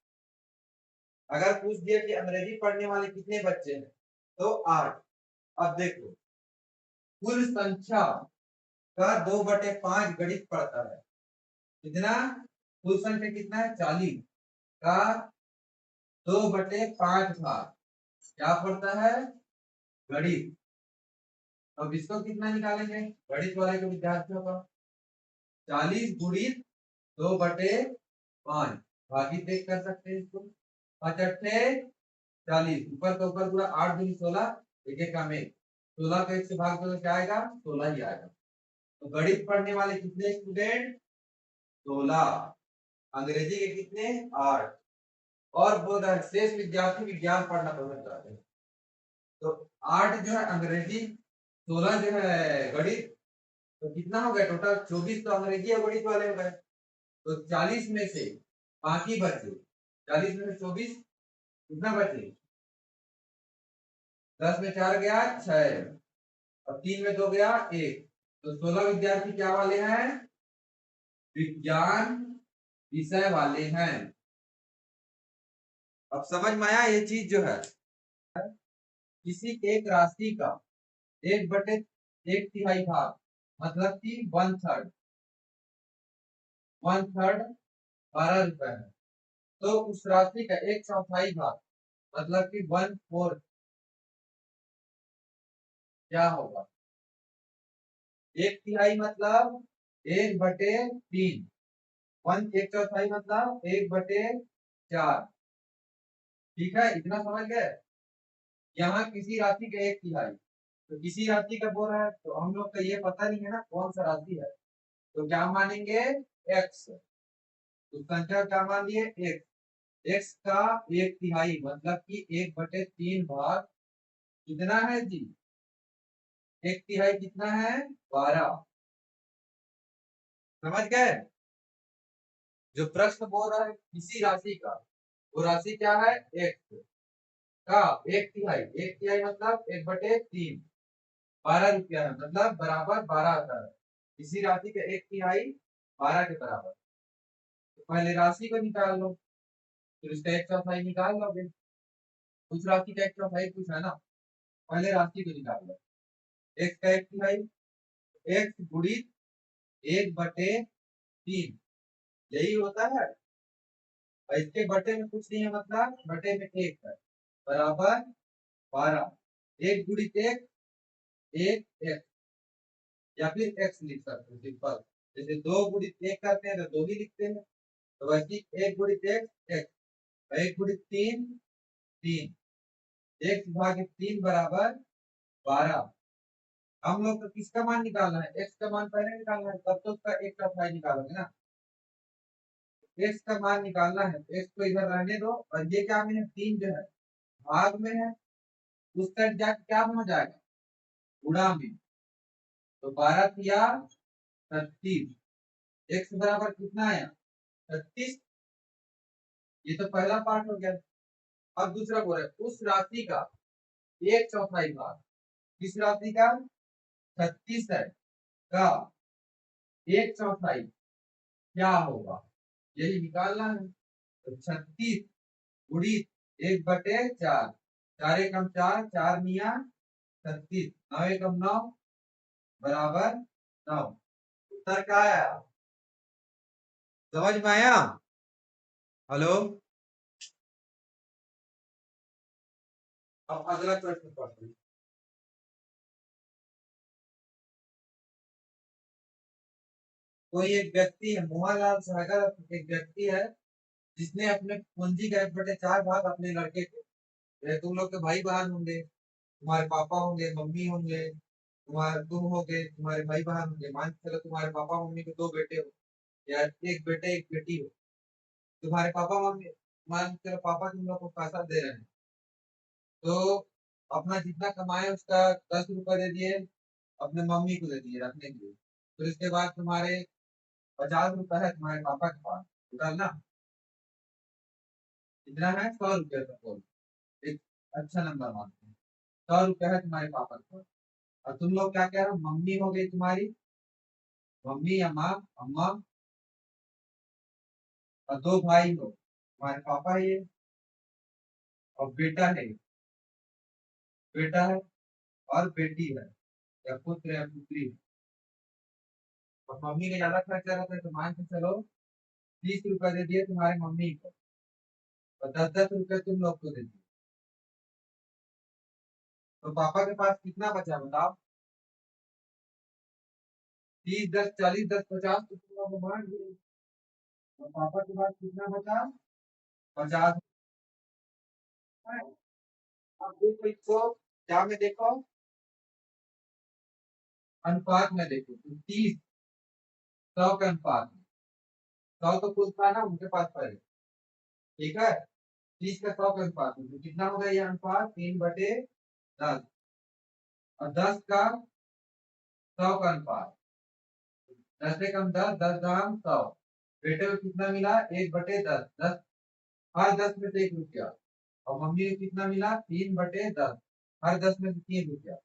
अगर पूछ दिया कि अंग्रेजी पढ़ने वाले कितने बच्चे हैं तो 8। अब देखो कुल संख्या का 2/5 गणित पड़ता है, कितना, कुल संख्या कितना है 40 का 2/5 भाग क्या पड़ता है, गणित। अब इसको कितना निकालेंगे, गणित वाले के विद्यार्थियों का 40 गुणित 2/5 भागी देख कर सकते हैं इसको, 5 अट्ठे 40, ऊपर का ऊपर पूरा 8 दूनी 16, एक एक का में 16 को 1 से भाग दो तो क्या आएगा, 16 ही आएगा। तो गणित पढ़ने वाले कितने स्टूडेंट, 16, अंग्रेजी के कितने, 8, और बोल रहा है शेष विद्यार्थी विज्ञान पढ़ना पसंद करते हैं। तो 8 जो है अंग्रेजी, 16 जो है गणित, तो कितना हो गया टोटल, 24 तो अंग्रेजी और गणित वाले हो गए। तो 40 में से बाकी बचे, 40 में से 24 कितना बचे, 10 में 4 गया 6 और 3 में 2 गया 1, तो 16 विद्यार्थी क्या वाले हैं, विज्ञान विषय वाले हैं। अब समझ में आया ये चीज जो है, किसी एक राशि का 1/1 भाग मतलब कि 1/3, 1/3 12 रुपए है, तो उस राशि का 1/4 भाग मतलब कि 1/4 क्या होगा, 1/3 मतलब 1/3, 1/4 मतलब 1/4, ठीक है, इतना समझ गए। यहाँ किसी राशि का 1/3, तो किसी राशि का बोल रहा है तो हम लोग का ये पता नहीं है ना कौन सा राशि है, तो क्या मानेंगे, एक्स, तो संख्या क्या मान लिए, एक्स, एक्स का 1/3 मतलब कि 1/3 भाग कितना है जी, 1/3 कितना है, 12, समझ गए। जो प्रश्न बोल रहा है किसी राशि का वो राशि क्या है? एक्स का एक तिहाई मतलब 1/3, 12 रुपया है, मतलब बराबर 12,000। इसी राशि का एक तिहाई 12 के बराबर। तो पहले राशि को निकाल लो, फिर उसका एक चौथाई निकाल लोगे। उस राशि का एक चौथाई कुछ है ना, पहले राशि को निकाल लो। एक्स का एक तिहाई, एक्स गुणित 1/3, यही होता है। और इसके बटे में कुछ नहीं है, मतलब बटे में एक है, बराबर 12। एक गुणित एक, एक एक्स, या फिर एक्स लिख सकते हैं सिंपल। जैसे 2 गुणित 1 करते हैं तो 2 ही लिखते हैं, तो वैसे 1 गुणित एक्स एक्स, 1 गुणित 3 3, एक्स भागे 3 बराबर 12। हम लोग को किसका मान निकालना है? एक्स का मान पहले निकालना है, तब तो उसका एक चौथाई निकालोगे ना। एक्स का मान निकालना है, एक्स को इधर रहने दो, और ये क्या में है? 3 जो है भाग में है, उस साइड जाके क्या हो जाएगा? गुणा में। तो 12 तिया 36, एक्स बराबर कितना आया? 36। ये तो पहला पार्ट हो गया। अब दूसरा बोल रहे उस राशि का एक चौथाई भाग, किस राशि का? 36 है, का एक चौथाई क्या होगा? यही निकालना है। तो 36 गुणित 1/4, 4 एकम 4, 4 मिया 36, 9 एकम 9 बराबर 9। उत्तर क्या आया? समझ में आया? हेलो। अब अगला प्रश्न पढ़ते हैं। कोई एक व्यक्ति है, मोहनलाल सागर एक व्यक्ति है, जिसने अपने पूंजी का 1/4 भाग अपने लड़के को, तुम लोग के भाई बहन होंगे, तुम्हारे पापा होंगे, मम्मी होंगे, तुम होगे, तुम्हारे भाई बहन होंगे। मान के चलो तुम्हारे पापा मम्मी के 2 बेटे हो, या एक बेटे एक बेटी हो। तुम्हारे पापा मम्मी, मान के चलो पापा तुम लोग को पैसा दे रहे हैं, तो अपना जितना कमाए उसका 10 रुपए दे दिए, अपने मम्मी को दे दिए रखने के लिए। फिर उसके बाद तुम्हारे 50 रुपए है तुम्हारे पापा के पास, उतारना कितना है? 100 रुपये का बोल, एक अच्छा नंबर मानते हैं। 100 रुपये है तुम्हारे पापा के पास, और तुम लोग क्या कह रहे हो? मम्मी हो गई तुम्हारी, मम्मी या माँ, अम्मा, और 2 भाई हो, तुम्हारे पापा है ये, और बेटा है, बेटा है, और बेटी है, या पुत्र या पुत्री है। और मम्मी का ज्यादा खर्चा रहता है, तो मान के चलो 30 रुपए दे दिए तुम्हारे मम्मी को, और 10-10 रुपए तुम लोग को दे दिए। तो पापा के पास कितना बचा बताओ? 30 10 40 10 50, तो तुम लोग बांट दिए। और पापा के पास कितना बचा? 50 है। अब देखो इसको क्या में देखो, अनुपात में देखो, तो 30 100 के अनुपात में, 100 तो कुल था ना उनके पास पहले, ठीक है? 30 का 100 के अनुपात में, तो कितना हो गया ये अनुपात? 3/10। और 10 का 100 का अनुपात, 10 से कम 10, 10 दाम 100। बेटे को कितना मिला? 1/10, 10, हर 10 में से 1 रुपया। और मम्मी को कितना मिला? 3/10, हर 10 में से 3 रुपया।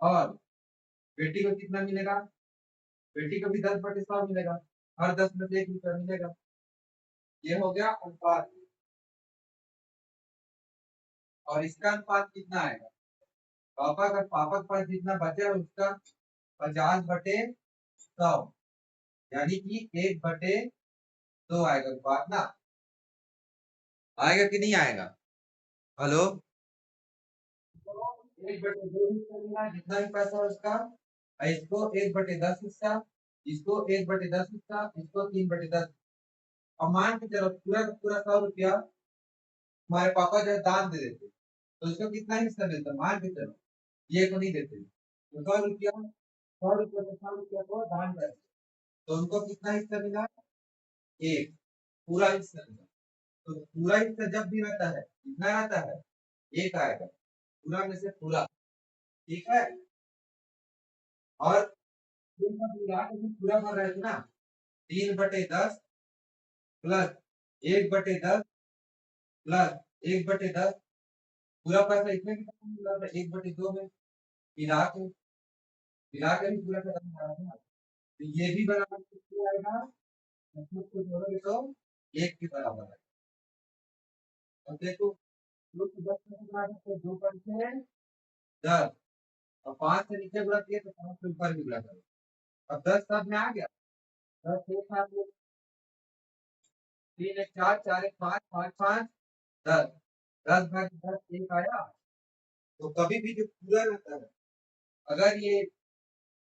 और बेटी को कितना मिलेगा? बेटी को भी 10/100 मिलेगा, हर 10 में से 1 रुपया मिलेगा। ये हो गया अनुपात। और इसका अनुपात कितना आएगा? पापा के पास जितना बचे है उसका 50/100, यानी कि 1/2 आएगा अनुपात ना। आएगा कि नहीं आएगा? हेलो। 1/2 हिस्सा मिला है, जितना भी पैसा है उसका, और इसको 1/10 हिस्सा, इसको 1/10 हिस्सा, इसको 3/10। अब मान के चलो पूरा का पूरा 100 रुपया हमारे पापा जो है दान दे देते, तो उसको कितना हिस्सा मिलता? मान के चलो ये को नहीं देते, तो 100 रुपया, 100 रुपया से 100 रुपया को दान कर, तो उनको कितना हिस्सा मिला? एक पूरा हिस्सा मिला। तो पूरा हिस्सा जब भी रहता है कितना रहता है? एक आएगा, पूरा में से पूरा, ठीक है? और ये सब मिला के भी पूरा भर रहे थे ना, 3/10 प्लस 1/10 प्लस 1/10 पूरा पैसा इसमें कितना मिला था 1/2 में मिला के भी पूरा खत्म हो रहा है ना। तो ये भी बराबर कितने आएगा मतलब को जोड़ोगे तो 1 के बराबर है। अब देखो 2 से 10 में गुणा करते 2×10 और 5 से नीचे गुणा किए तो 5 से ऊपर भी गुणा करो। अब 10 साथ में आ गया 10 एक साथ में 3 एक 4 4 एक 5 5 5 10 10/10 एक आया। तो कभी भी जो पूरा रहता है अगर ये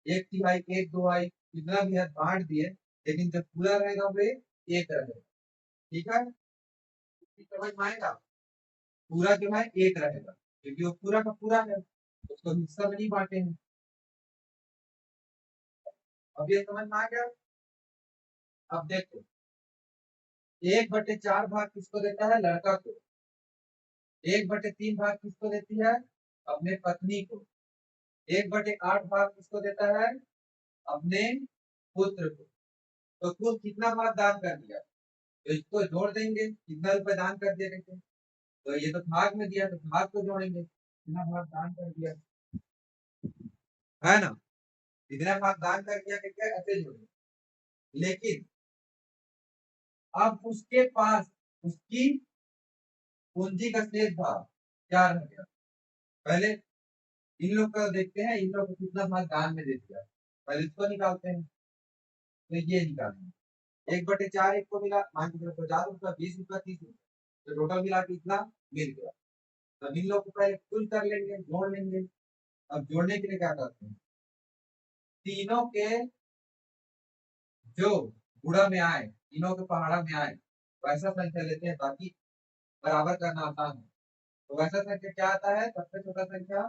1/3 1/2 कितना भी है बांट दिए लेकिन जब पूरा रहेगा वो 1 रहेगा। ठीक है समझ में आएगा पूरा जो है 1 रहेगा क्योंकि वो पूरा का पूरा है उसको हिस्सा में नहीं बांटे हैं। अब ये समझ में आ गया। अब देखो 1/4 भाग किसको देता है लड़का को 1/3 भाग किसको देती है अपने पत्नी को 1/8 भाग किसको देता है अपने पुत्र को। तो कुल कितना भाग दान कर दिया तो इसको जोड़ देंगे कितना रुपए दान कर दे रहे थे तो ये तो भाग में दिया तो भाग को जोड़ेंगे कितना भाग दान कर दिया है ना इतना भाग दान कर दिया क्या ऐसे जोड़ेंगे। लेकिन अब उसके पास उसकी पूंजी का शेष भाग क्या रह गया पहले इन लोग का देखते हैं इन लोग को कितना भाग दान में दे दिया पहले इसको निकालते हैं तो ये निकालेंगे 1/4 एक को मिला मान के चलो 50 रुपया 20 रुपया 30 रुपया तो टोटल मिला के इतना मिल गया। तब इन लोग को पहले कुल कर लेंगे जोड़ लेंगे। अब जोड़ने के लिए क्या करते हैं तीनों के जो गुणा में आए तीनों के पहाड़ा में आए वैसा संख्या लेते हैं ताकि बराबर करना आसान हो। तो वैसा संख्या क्या आता है सबसे छोटा संख्या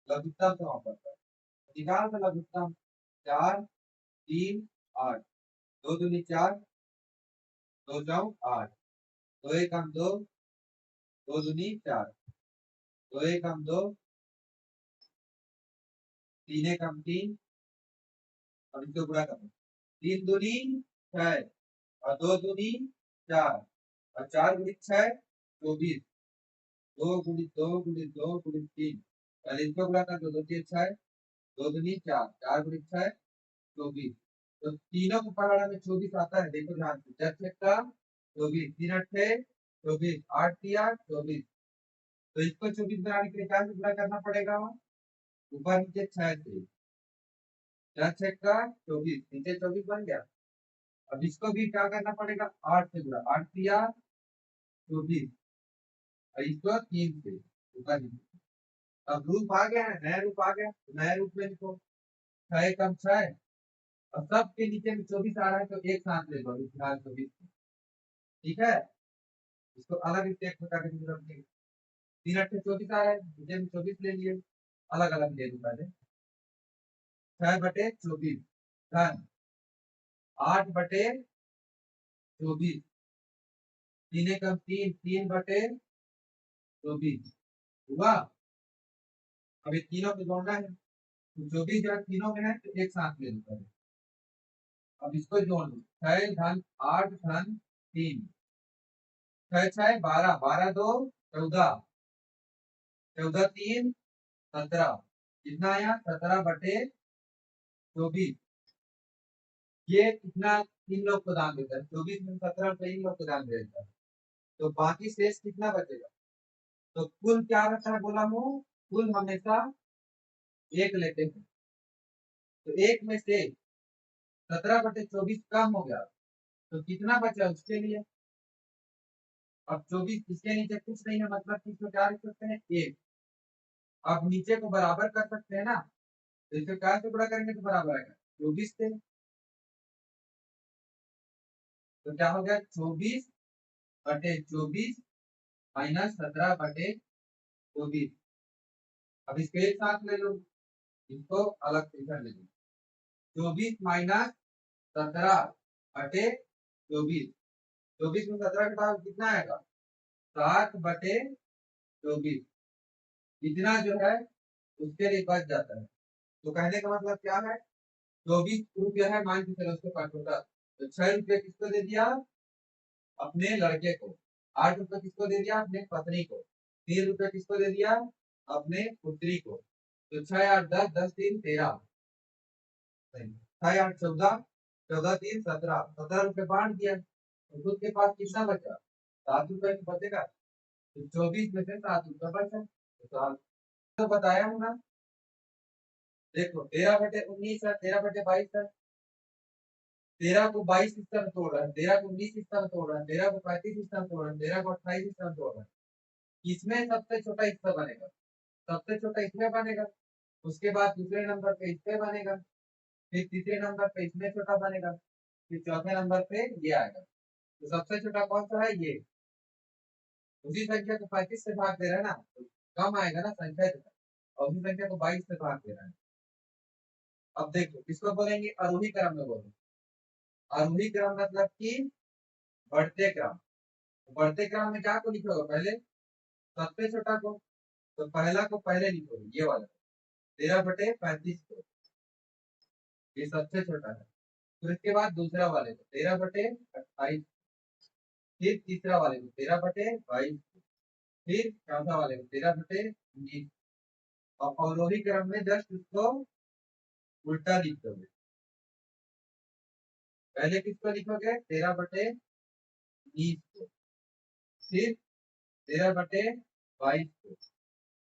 लघुत्तम समाप्त करता है निकाल का लघुत्तम 4 3 8 2 दूनी 4 2 9 8 2 1 हम 2 2 दूनी 4 2 1 हम 2 3 1 हम 3 और इनको गुणा करो 3 दूनी 6 और 2 दूनी 4 और 4 गुणित 6 24 2 गुणित 2 गुणित 2 गुणित 3 पहले इनको गुणा कर दो 2 3 6 2 दूनी 4 4 गुणित 6 24 तो तीनों को पहाड़ा में 24 आता है देखो ध्यान से 10 का 24 3 अट्ठे 24 8 दिया 24 तो इसको 24 बनाने के लिए क्या गुणा करना पड़ेगा ऊपर नीचे 6 से 10 का 24 नीचे 24 बन गया। अब इसको भी क्या करना पड़ेगा 8 से गुणा 8 दिया 24 और इसको 3 से ऊपर नीचे। अब रूप आ गया है नया रूप आ गया तो नया रूप में लिखो 6 कम 6 और सबके नीचे में 24 आ रहा है तो एक साथ ले लो फिलहाल 24 ठीक है इसको अलग स्टेप में करके रखेंगे 3 अट्ठे 24 आ रहा है नीचे में 24 ले लिए अलग अलग ले लो पहले 6/24 धन 8/24 तीन एकम 3 3/24 हुआ। अब ये तीनों को जोड़ना है तो 24 जब तीनों में है तो एक साथ ले लो पहले। अब इसको जोड़ लो 6 धन 8 धन 3 6 6 12 12 2 14 14 3 17 कितना आया 17/24 ये कितना तीन लोग को दान देता है 24 में 17 रुपये इन लोग को दान देता है तो बाकी शेष कितना बचेगा तो कुल क्या रहता है बोला हूँ कुल हमेशा 1 लेते हैं तो 1 में से 17/24 कम हो गया तो कितना बचा उसके लिए अब 24 इसके नीचे कुछ नहीं है मतलब कि इसको क्या लिख सकते हैं 1 अब नीचे को बराबर कर सकते हैं ना तो इसे क्या से गुणा करेंगे तो बराबर आएगा 24 से तो क्या हो गया 24/24 माइनस 17/24 अब इसको एक साथ ले लो इसको अलग से कर ले लो 24 माइनस 17/24 24 में 17 घटाओ कितना आएगा 7/24 इतना जो है उसके लिए बच जाता है। तो कहने का मतलब क्या है 24 रुपया है मान के चलो उसको काटोगा तो 6 रुपये किसको दे दिया अपने लड़के को 8 रुपए किसको दे दिया? अपने पत्नी को। 3 रुपए किसको दे दिया? अपने पुत्री को। तो 6 8 10, 10 3 13, 6 8 14, 14 3 17, 17 रुपए बांट दिया। तो खुद के पास कितना बचा? 7 रुपए तो बचेगा। तो 24 में से 7 रुपए बचा। तो बताया हूँ ना। देखो 13/19 है, 13/22 है। 13 को 22 हिस्सा में तोड़ रहा है, 13 को 19 हिस्सा में तोड़ रहा है, 13 को 35 हिस्सा में तोड़ रहा है, 13 को 28 हिस्सा में तोड़ रहा है। इसमें सबसे छोटा हिस्सा बनेगा, सबसे छोटा इसमें बनेगा। उसके बाद दूसरे नंबर पे इसमें बनेगा, फिर तीसरे नंबर पे इसमें छोटा बनेगा, फिर चौथे नंबर पे ये आएगा। तो सबसे छोटा कौन सा है? ये। उसी संख्या को 35 से भाग दे रहा है ना, तो कम आएगा ना संख्या जो है। और उसी संख्या को 22 से भाग दे रहा है। अब देखो किसको बोलेंगे? आरोही क्रम में बोलो। आरोही क्रम मतलब कि बढ़ते क्रम। बढ़ते क्रम में क्या को लिखोगे? पहले सबसे छोटा को। तो पहला को पहले लिखोगे, ये वाला 13/35 को, ये सबसे छोटा है। फिर इसके बाद दूसरा वाले को 13/28, फिर तीसरा वाले को 13/22, फिर चौथा वाले को 13/19। और अवरोही क्रम में जस्ट उसको उल्टा लिख दोगे। पहले किसको लिखोगे? 13/20 को, फिर 13/22 को,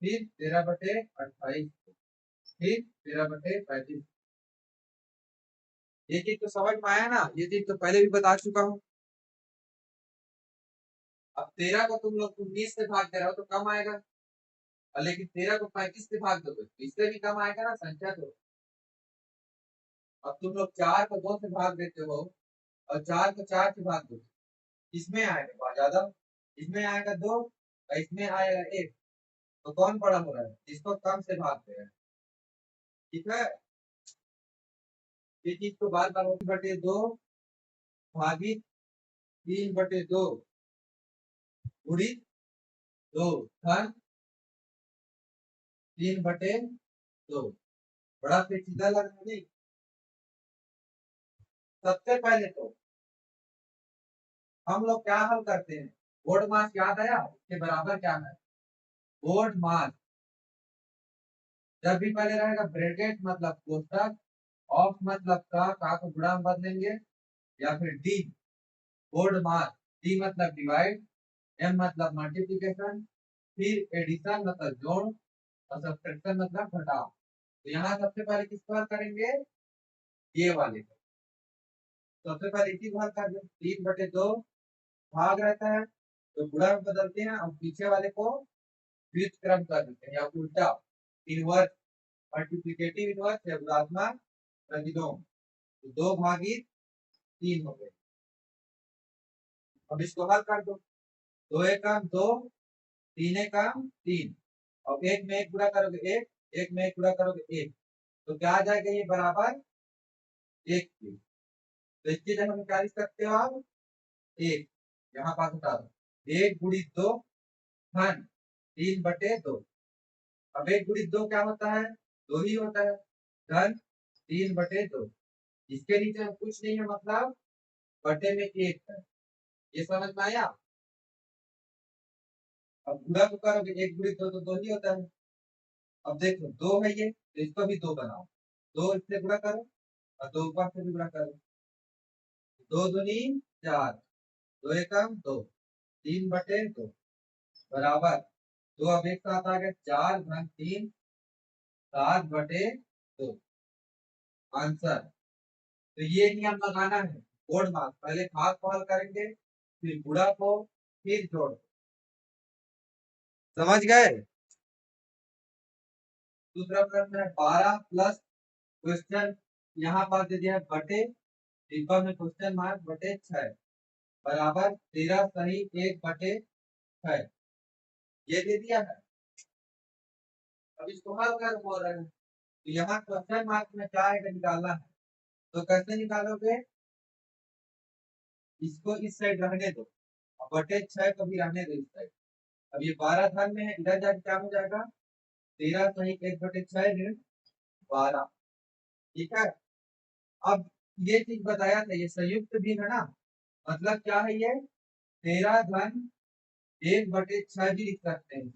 फिर 13/28 को, फिर 13/35। ये चीज तो समझ में आया ना? ये चीज तो पहले भी बता चुका हूँ। अब 13 को तुम लोग 19 से भाग दे रहे हो तो कम आएगा, और लेकिन 13 को 35 से भाग दोगे तो इससे भी कम आएगा ना संख्या तो। अब तुम लोग 4 को 2 से भाग देते हो और 4 को 4 से भाग दो, इसमें आएगा बहुत ज्यादा, इसमें आएगा 2 और इसमें आएगा 1। तो कौन बड़ा हो रहा है? जिसको कम से भाग दे रहा है। ठीक है, ये चीज तो बार बार 1/2 भागी 3/2 गुड़ी 2 धन 3/2। बड़ा पेचीदा लग रहा नहीं? सबसे पहले तो हम लोग क्या हल करते हैं? बोर्ड मास याद आया? उसके बराबर क्या है? बोर्ड मास। जब भी पहले रहेगा ब्रैकेट मतलब कोष्टक, ऑफ मतलब का को गुणा में बदलेंगे, या फिर डी बोर्ड मास। डी मतलब डिवाइड, एम मतलब मल्टीप्लिकेशन, फिर एडिशन मतलब जोड़, और सब्ट्रैक्शन मतलब घटाव। तो यहाँ सबसे पहले किसको हल करेंगे? ये वाले को। सबसे पहले इसी को हल कर दो। 3/2 भाग रहता है तो गुणा में बदलते हैं और पीछे वाले को व्युत क्रम कर देते हैं या उल्टा इनवर्स, मल्टीप्लिकेटिव इनवर्स या गुणात्मक प्रतिलोम। तो 2/3 हो गए। अब इसको हल कर दो। 2 एकम 2, 3 एकम 3, और 1 में 1 गुणा करोगे 1, 1 में 1 गुणा करोगे 1, तो क्या आ जाएगा? ये बराबर 1 की। तो इसकी जगह हम क्या लिख सकते हो आप? 1 यहाँ पास उठा दो। 1 गुणित 2 धन 3/2। अब 1 गुणित 2 क्या होता है? 2 ही होता है, धन 3/2। इसके नीचे कुछ नहीं है, मतलब बटे में 1 है। ये समझ में आया? अब गुणा को करोगे 1 गुणित 2 तो 2 ही होता है। अब देखो 2 है ये, तो इसको भी 2 बनाओ। 2 इससे गुणा करो और 2 ऊपर से भी गुणा करो। 2 दूनी 4, 2 एकम 2, 3/2 बराबर 2। अब एक साथ आ गया 4 धन 3, 7/2 आंसर। तो ये नियम लगाना है। बोर्ड मास पहले भाग को हल करेंगे, फिर गुणा को, फिर जोड़। समझ गए? दूसरा प्रश्न है 12 प्लस क्वेश्चन, यहाँ पर दे दिया है बटे, डिब्बा में क्वेश्चन मार्क बटे 6 बराबर 13 सही 1/6, ये दे दिया है। अब इसको हल कर बोल रहे हैं, तो यहाँ क्वेश्चन मार्क में क्या आएगा निकालना है। तो कैसे निकालोगे? इसको इस साइड रहने दो और बटे 6 को भी रहने दो इस साइड। अब ये 12 धन में है, इधर जाके क्या हो जाएगा? 13 सही 1/6 ऋण 12। ठीक है, अब ये चीज बताया था, ये संयुक्त भी है ना, मतलब क्या है ये? 13 धन 1/6 भी लिख सकते हैं,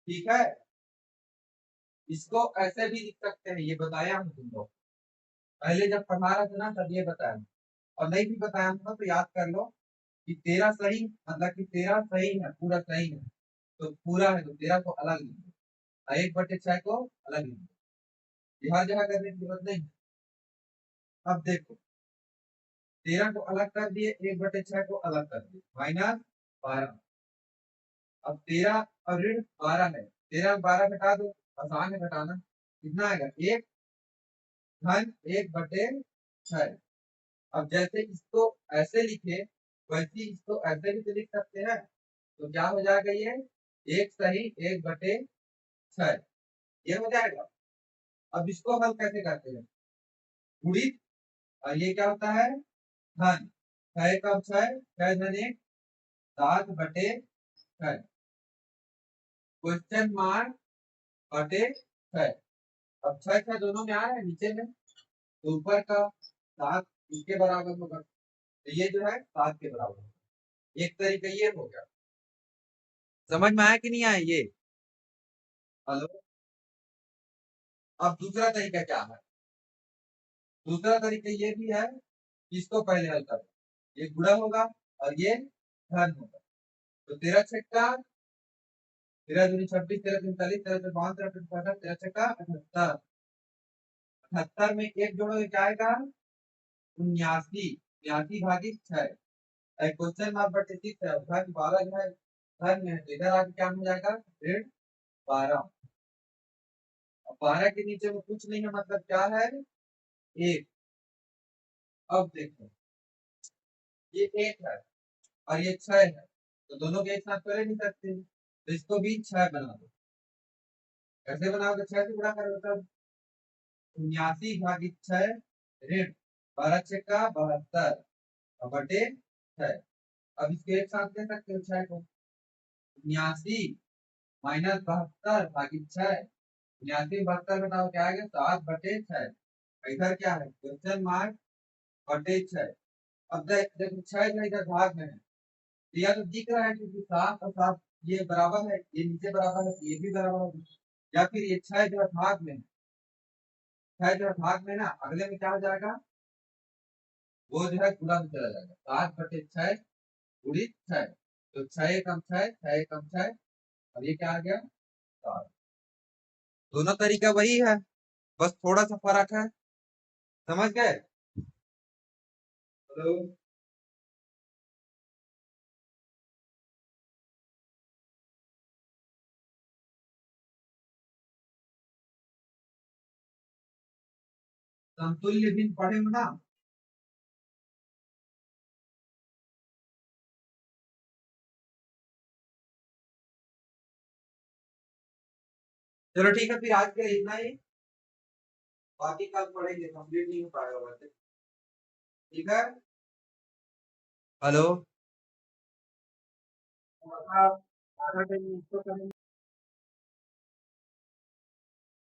ठीक है। इसको ऐसे भी लिख सकते हैं, ये बताया हूँ तुम लोग पहले जब पढ़ा रहा था ना, तब ये बताया हूँ। और नहीं भी बताया हूँ तो याद कर लो कि 13 सही, मतलब कि 13 सही है, पूरा सही है, तो पूरा है तो 13 को अलग लिख दो और 1/6 को अलग लिख दो, ये हर जगह करने की जरूरत नहीं है। अब देखो 13 को अलग कर दिए, 1/6 को अलग कर दिए, -12। अब 13 और ऋण 12 है, 13 में 12 घटा दो, आसान है घटाना, कितना आएगा 1 धन 1/6। अब जैसे इसको ऐसे लिखे वैसे ही इसको ऐसे भी तो लिख सकते हैं, तो क्या हो जाएगा ये 1 सही 1/6, ये हो जाएगा। अब इसको हल कैसे करते हैं, गुणित, और ये क्या होता है धन, 6 का 6, 6 धन 1, 7/6, क्वेश्चन मार्क बटे 6। अब 6 6 दोनों में आ रहा है नीचे में, तो ऊपर का 7 इसके बराबर होगा, तो ये जो है 7 के बराबर होगा। एक तरीका ये हो गया, समझ में आया कि नहीं आया ये। हेलो। अब दूसरा तरीका क्या है, दूसरा तरीका ये भी है कि इसको पहले हल करो, ये गुणा होगा और ये धन होगा, तो 13 छक्का 13 दूनी 26, 13 दूनी 40, 13 से 52, 13 55, 13 छक्का 78, 78 में एक जोड़ोगे क्या आएगा 79, 79 भागी 6, क्वेश्चन मार्क बटे 6 है, भाग 12 जो है धन में है, तो इधर आके क्या हो जाएगा ऋण 12। अब 12 के नीचे में कुछ नहीं है, मतलब क्या है 1। अब देखो ये 1 है और ये 6 है, तो दोनों के एक साथ कर नहीं सकते, तो इसको भी 6 बना दो। कैसे बनाओगे, 6 से गुणा करोगे तब 79 भागी 6 ऋण 12 छक्का 72 और बटे 6। अब इसके एक साथ दे सकते हो 6 को, 79 -72 भागी 6, 79 72 बताओ क्या आएगा 7/6। इधर क्या है क्वेश्चन मार्क बटे 6। अब देखो 6 जो इधर भाग में है, तो या तो दिख रहा है क्योंकि 7 और 7 ये बराबर है, ये नीचे बराबर है, ये भी बराबर होगा, या फिर ये 6 जो है भाग में है, 6 जो है भाग में ना, अगले में क्या हो जाएगा वो जो है गुणा में चला जाएगा, 7/6 गुणित 6, तो 6 कम 6, 6 कम 6, और ये क्या आ गया 7। दोनों तरीका वही है, बस थोड़ा सा फर्क है, समझ गए। हेलो। समतुल्य भिन्न पढ़े हो ना। चलो ठीक है, फिर आज के लिए इतना ही, बाकी कल पढ़ेंगे, कंप्लीट नहीं हो पाएगा वैसे, ठीक है। हेलो। आधा आधा टाइम इसको करेंगे।